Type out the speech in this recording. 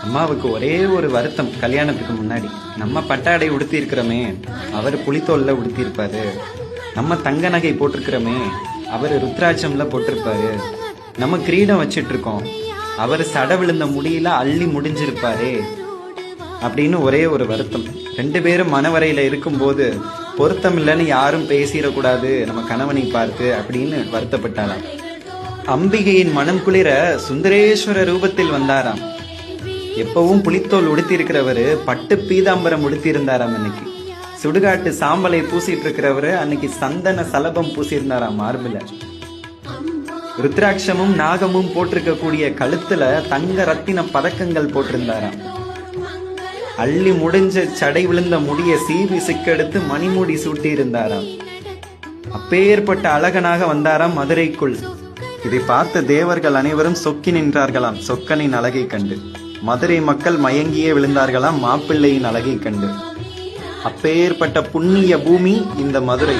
அம்மாவுக்கு ஒரே ஒரு வருத்தம். கல்யாணத்துக்கு முன்னாடி நம்ம பட்டாடை உடுத்தி இருக்கிறோமே, அவர் புலித்தோல்ல உடுத்தி இருப்பாரு. நம்ம தங்க நகை போட்டிருக்கிறோமே, அவர் ருத்ராட்சம்ல போட்டிருப்பாரு. நம்ம கிரீடம் வச்சிட்டு இருக்கோம், அவர் சட விழுந்த முடியல அள்ளி முடிஞ்சிருப்பாரே அப்படின்னு ஒரே ஒரு வருத்தம். 2 பேரும் மனவரையில இருக்கும்போது பொருத்தம் இல்லைன்னு யாரும் பேசிடக்கூடாது நம்ம கணவனை பார்த்து அப்படின்னு வருத்தப்பட்டாராம். அம்பிகையின் மனம் குளிர சுந்தரேஸ்வர ரூபத்தில் வந்தாராம். எப்பவும் புலித்தோல் உடுத்தி இருக்கிறவரு பட்டு பீதாம்பரம் உடுத்தி இருந்தாராம். இன்னைக்கு சுடுகாட்டு சாம்பலை பூசிட்டு இருக்கிறவரு அன்னைக்கு சந்தன சலபம் பூசியிருந்தாராம் மார்பில. ருத்ராட்சமும் நாகமும் போட்டிருக்க கூடிய கழுத்துல தங்க ரத்தின பதக்கங்கள் போட்டிருந்தாராம். அள்ளி முடிஞ்ச சடை விழுந்த முடிய சீவி சிக்கெடுத்து மணிமுடி சூட்டி இருந்தாராம். அப்பேற்பட்ட அழகனாக வந்தாராம் மதுரைக்குள். இதை பார்த்த தேவர்கள் அனைவரும் சொக்கி நின்றார்களாம் சொக்கனின் அழகை கண்டு. மதுரை மக்கள் மயங்கியே விழுந்தார்களாம் மாப்பிள்ளையின் அழகை கண்டு. அப்பேற்பட்ட புண்ணிய பூமி இந்த மதுரை.